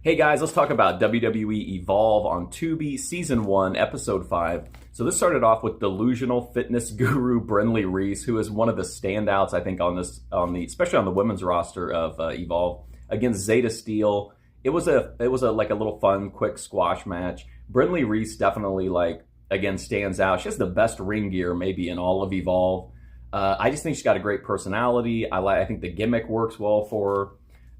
Hey guys, let's talk about WWE Evolve on Tubi, Season 1, Episode 5. So this started off with delusional fitness guru Brinley Reece, who is one of the standouts, I think, especially on the women's roster of Evolve, against Zeta Steel. It was a like a little fun, quick squash match. Brinley Reece definitely again stands out. She has the best ring gear maybe in all of Evolve. I just think she's got a great personality. I think the gimmick works well for her.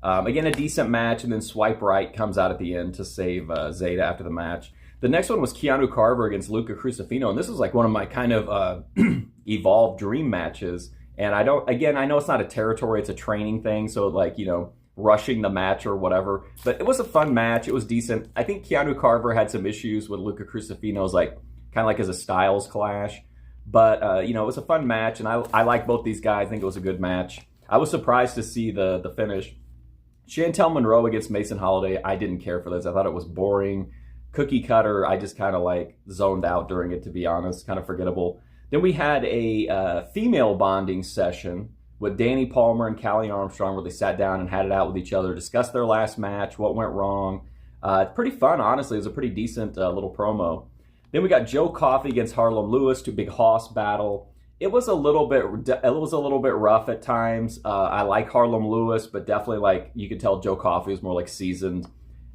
Again, a decent match, and then Swipe Right comes out at the end to save Zeta after the match. The next one was Keanu Carver against Luca Crusifino, and this was like one of my kind of Evolve dream matches. And I know it's not a territory, it's a training thing, so rushing the match or whatever. But it was a fun match, it was decent. I think Keanu Carver had some issues with Luca Crusifino's kind of like as a styles clash. But, it was a fun match, and I like both these guys. I think it was a good match. I was surprised to see the finish. Chantel Monroe against Mason Holiday, I didn't care for this. I thought it was boring. Cookie cutter, I just kind of zoned out during it, to be honest. Kind of forgettable. Then we had a female bonding session with Danny Palmer and Callie Armstrong, where they sat down and had it out with each other, discussed their last match, what went wrong. It's pretty fun, honestly. It was a pretty decent little promo. Then we got Joe Coffey against Harlem Lewis, two big hoss battle. It was a little bit rough at times. I like Harlem Lewis, but definitely you could tell Joe Coffey was more seasoned.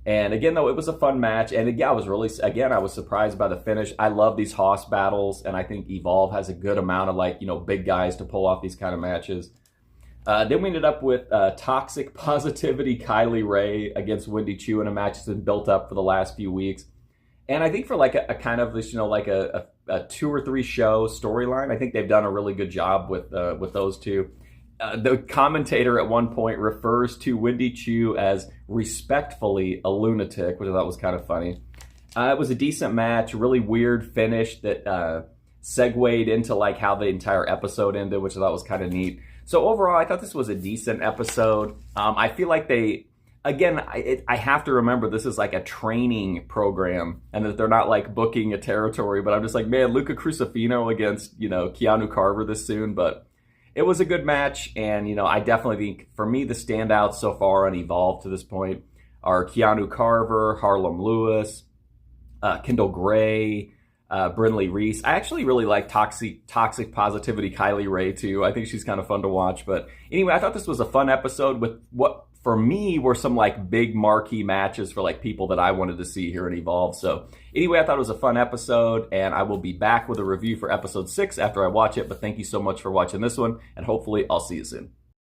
And again, though, it was a fun match. And again, I was surprised by the finish. I love these hoss battles, and I think Evolve has a good amount of big guys to pull off these kind of matches. Then we ended up with Toxic Positivity Kylie Rae against Wendy Choo in a match that's been built up for the last few weeks. And I think for a kind of this, a 2 or 3 show storyline, I think they've done a really good job with those two. The commentator at one point refers to Wendy Choo as respectfully a lunatic, which I thought was kind of funny. It was a decent match, really weird finish that segued into how the entire episode ended, which I thought was kind of neat. So overall, I thought this was a decent episode. I feel like I have to remember this is a training program and that they're not booking a territory, but I'm just man, Luca Crusifino against, Keanu Carver this soon. But it was a good match, and, I definitely think, for me, the standouts so far on Evolve to this point are Keanu Carver, Harlem Lewis, Kendall Gray, Brinley Reece. I actually really like Toxic Positivity Kylie Rae, too. I think she's kind of fun to watch. But anyway, I thought this was a fun episode with what, for me, were some big marquee matches for people that I wanted to see here in Evolve. So anyway, I thought it was a fun episode, and I will be back with a review for episode 6 after I watch it. But thank you so much for watching this one, and hopefully I'll see you soon.